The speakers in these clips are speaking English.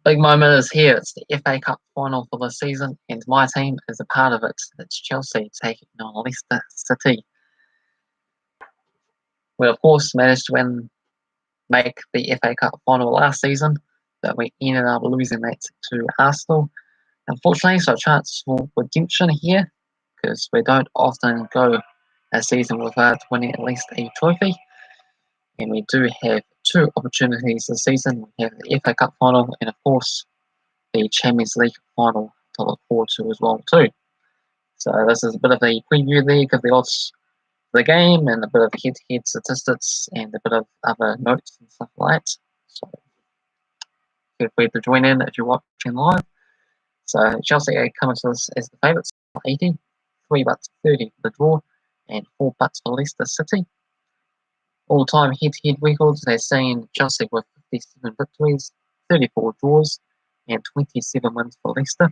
Big moment is here. It's the FA Cup final for the season, and my team is a part of it. It's Chelsea taking on Leicester City. We, of course, managed to make the FA Cup final last season, but we ended up losing that to Arsenal. Unfortunately, so a chance for redemption here, because we don't often go a season without winning at least a trophy. And we do have two opportunities this season. We have the FA Cup final and, of course, the Champions League final to look forward to as well too. So this is a bit of a preview league of the odds for the game and a bit of head-to-head statistics and a bit of other notes and stuff like that. So feel free to join in if you're watching live. So Chelsea are coming to us as the favourites, 80, 3 bucks 30 for the draw, and 4 bucks for Leicester City. All-time head-to-head records, they're seeing Chelsea with 57 victories, 34 draws, and 27 wins for Leicester.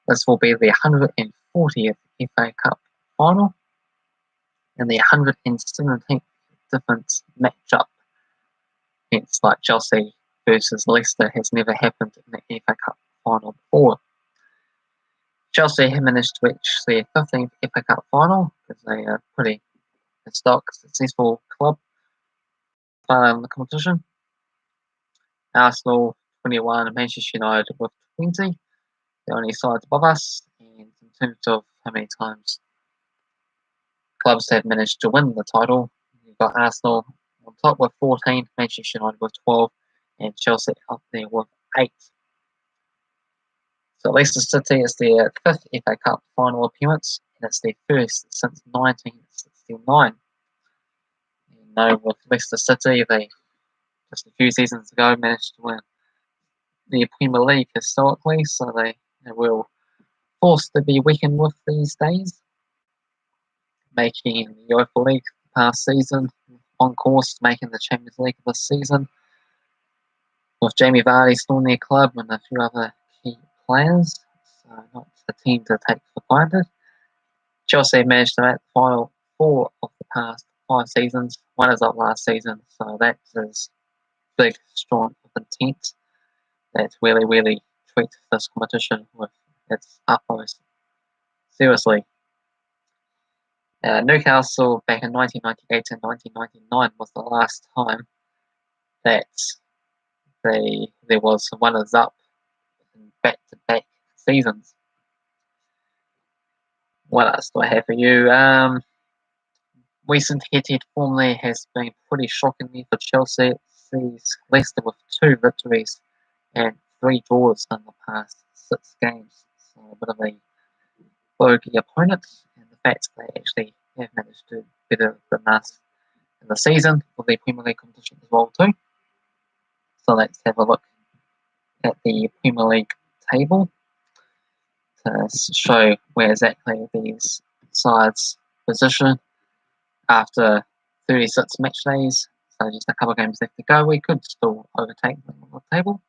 This will be the 140th FA Cup final and the 117th different matchup. Hence, like Chelsea versus Leicester has never happened in the FA Cup final before. Chelsea have managed to reach their 15th FA Cup final because they are pretty historic, successful club in the competition. Arsenal 21 and Manchester United with 20. The only sides above us, and in terms of how many times clubs have managed to win the title, you've got Arsenal on top with 14, Manchester United with 12, and Chelsea up there with 8. So Leicester City is their 5th FA Cup final appearance, and it's their first since 1969. You know, with Leicester City, they just a few seasons ago managed to win the Premier League historically, so they will forced to be reckoned with these days, making the Europa League past season, on course to making the Champions League this season, with Jamie Vardy still in their club and a few other key players, so not a team to take for granted. Chelsea managed to make the final 4 of the past 5 seasons, 1 is up last season, so that is big, strong intent that really treat this competition with its utmost seriously. Newcastle back in 1998 and 1999 was the last time that there was runners up in back-to-back seasons. What else do I have for you? Recent head-to-head form there has been pretty shocking there for Chelsea. It sees Leicester with 2 victories and 3 draws in the past 6 games. So a bit of a bogey opponent, and the fact they actually have managed to do better than us in the season for the Premier League competition as well too. So let's have a look at the Premier League table to show where exactly these sides position after 36 match days. So just a couple of games left to go. We could still overtake them on the table.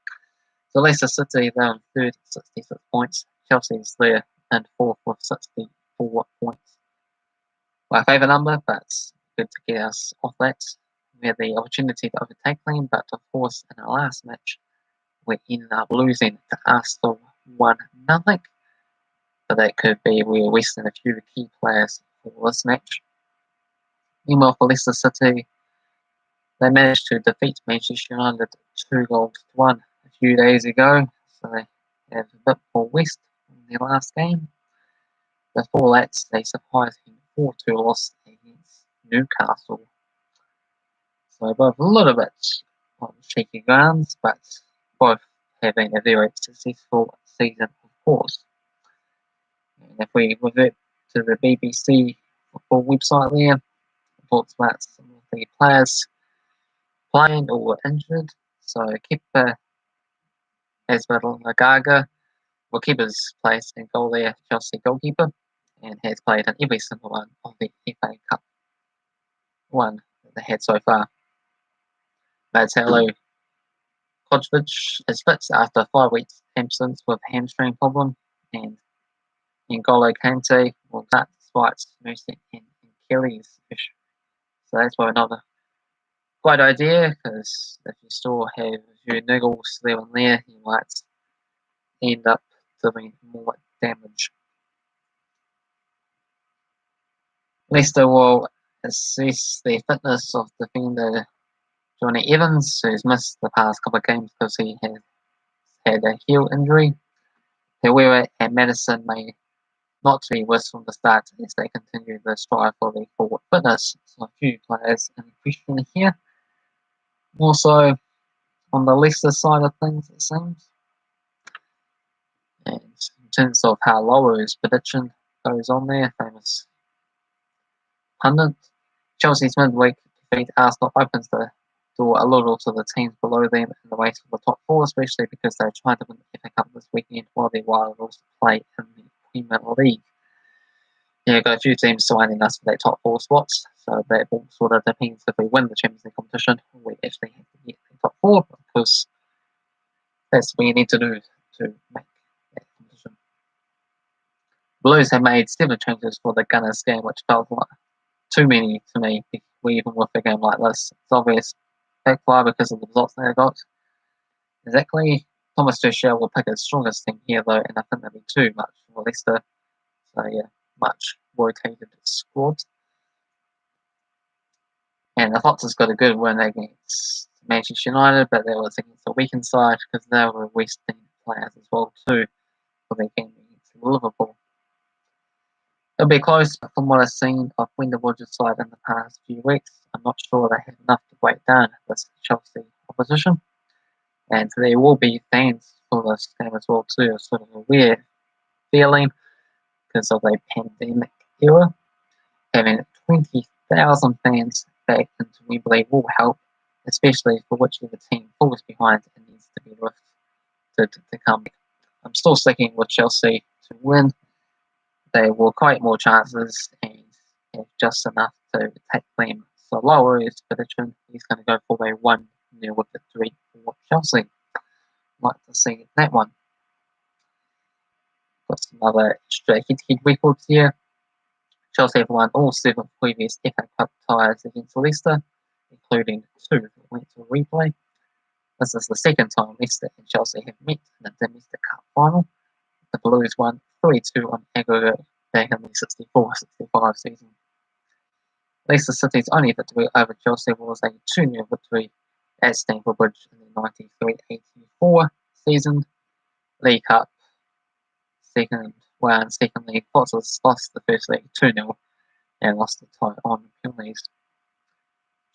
So Leicester City, they're on 3rd, 66 points. Chelsea's there in 4th with 64 points. My favourite number, but good to get us off that. We had the opportunity to overtake them, but of course in our last match we ended up losing to Arsenal 1-0. So that could be we were wasting a few key players for this match. Meanwhile for Leicester City, they managed to defeat Manchester United 2-1 a few days ago, so they have a bit more rest in their last game. Before that, they surprising 4-2 loss against Newcastle. So both a little bit on shaky grounds, but both having a very successful season, of course. And if we revert to the BBC football website there, it talks about some of the players playing or were injured. So Kepa Azpilicueta will keep his place in goal there, Chelsea goalkeeper, and has played in every single one of the FA Cup one that they had so far. Mateo Kovacic is fit after 5 weeks absence with a hamstring problem, and N'Golo Kante will start despite nursing and Achilles issue. So that's why another Great idea, because if you still have a few niggles there and there, you might end up doing more damage. Leicester will assess the fitness of defender Johnny Evans, who's missed the past couple of games because he has had a heel injury. However, and Madison may not to be worse from the start as they continue the strive for their forward fitness. So a few players in question here. Also on the Leicester side of things, it seems. And in terms of how Lower's prediction goes on there, famous pundit, Chelsea's midweek defeat Arsenal opens the door a little to the teams below them in the race for the top four, especially because they're trying to win the FA Cup this weekend while their rivals play in the Premier League. Yeah, got a few teams surrounding us for their top four spots, so that all sort of depends if we win the Champions League competition, we actually have to get the top four, because that's what you need to do to make that competition. Blues have made 7 changes for the Gunners game, which felt like too many to me, even with a game like this. It's obvious backfire because of the results they got. Exactly. Thomas Tuchel will pick his strongest team here, though, and I think that'd be too much for Leicester. So, yeah, much rotated squad. And the Foxes got a good win against Manchester United, but that was against a weakened side because they were West End players as well, too, for their game against Liverpool. It'll be close, but from what I've seen of Wendell Rodgers' side in the past few weeks, I'm not sure they have enough to break down this Chelsea opposition. And there will be fans for this game as well too. It's sort of a weird feeling because of the pandemic era. Having 20,000 fans back into Wembley will help, especially for whichever team falls behind and needs to be lifted to come back. I'm still sticking with Chelsea to win. They will create more chances and have just enough to take them. So lower his prediction, he's going to go for a 1-0 victory for Chelsea. Like to see that one. Got some other extra head-to-head records here. Chelsea have won all 7 previous FA Cup ties against Leicester, including 2 that went to replay. This is the second time Leicester and Chelsea have met in a domestic cup final. The Blues won 3-2 on aggregate back in the 64-65 season. Leicester City's only victory over Chelsea was a 2-0 victory at Stamford Bridge in the 93-84 season. League Cup second league. Foxes lost the first leg 2-0 and lost the tie on penalties.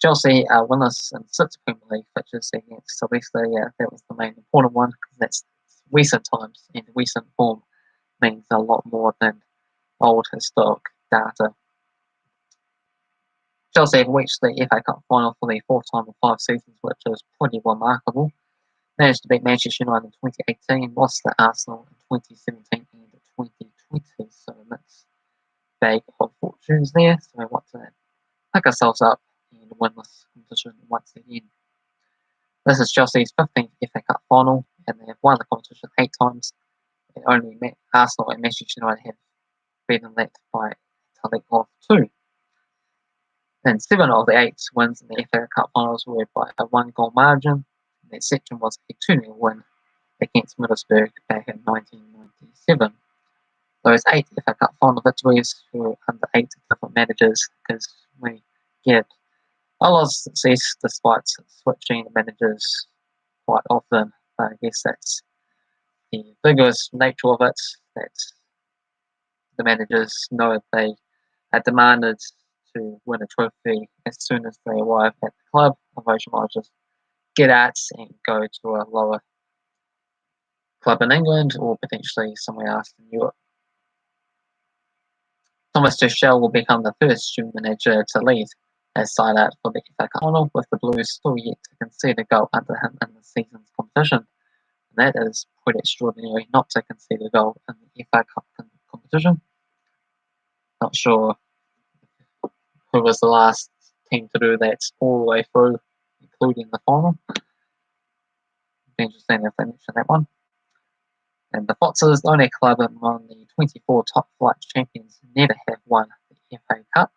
Chelsea are winners in 6 Premier League fixtures against Leicester. Yeah, that was the main important one because that's recent times, and recent form means a lot more than old historic data. Chelsea have reached the FA Cup final for the 4th time in 5 seasons, which is pretty remarkable. Managed to beat Manchester United in 2018, lost to Arsenal in 2017 and 2020, so a mixed bag of fortunes there. So we want to pick ourselves up and win this competition once again. This is Chelsea's 15th FA Cup final, and they have won the competition 8 times. And only Arsenal and Manchester United have beaten that by a tally of 2. And 7 of the 8 wins in the FA Cup finals were by a 1-goal margin. And that section was a 2-0 win against Middlesbrough back in 1997. Those 8 FA Cup final victories were under 8 different managers because we get a lot of success despite switching managers quite often. I guess that's the vigorous nature of it, that the managers know if they are demanded to win a trophy as soon as they arrive at the club, otherwise you might just get out and go to a lower club in England or potentially somewhere else in Europe. Thomas Tuchel will become the first student manager to lead as side out for the FA Cup final, with the Blues still yet to concede a goal under him in the season's competition. And that is pretty extraordinary, not to concede a goal in the FA Cup competition. Not sure who was the last team to do that all the way through, including the final. Interesting if they mention that one. And the Foxes, the only club among the 24 top flight champions, never have won the FA Cup.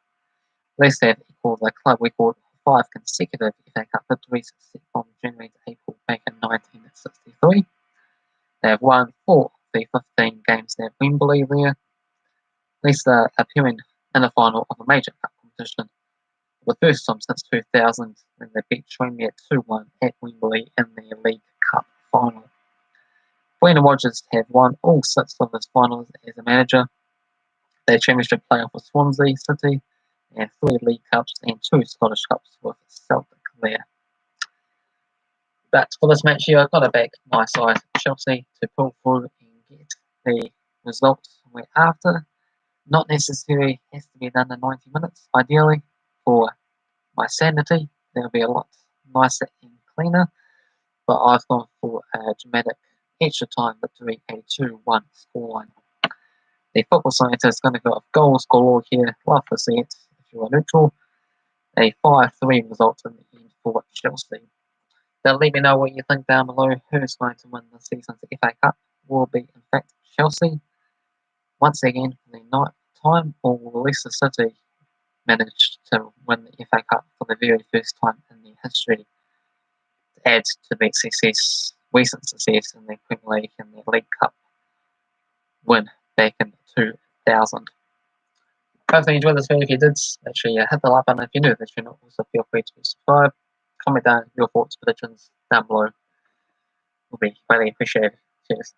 Leicester have equalled the club record 5 consecutive FA Cup victories from January to April back in 1963. They have won 4 of the 15 games at Wembley there. Leicester appearing in the final of a major cup competition for the first time since 2000 when they beat Tranmere 2-1 at Wembley in the League Cup final. Brendan Rodgers have won all 6 of his finals as a manager. Their championship playoff with Swansea City, and 3 League Cups and 2 Scottish Cups with Celtic there. But for this match here, I've got to back my side, Chelsea, to pull through and get the results we're after. Not necessarily has to be done in 90 minutes, ideally, for my sanity. That'll be a lot nicer and cleaner. But I've gone for a dramatic extra time victory, a 2-1 scoreline. The football scientist is going to go with goals galore here. Love to see it if you are neutral. A 5-3 result in the end for Chelsea. Now let me know what you think down below. Who's going to win this season's FA Cup? Will be in fact Chelsea once again for the 9th time, or will Leicester City manage to win the FA Cup for the very first time in their history, to add to the recent success in the Premier League and the League Cup win back in 2000. Hopefully you enjoyed this video. If you did, make sure you hit the like button. If you're new to the channel, also feel free to subscribe. Comment down your thoughts, predictions down below. Will be greatly appreciated. Cheers.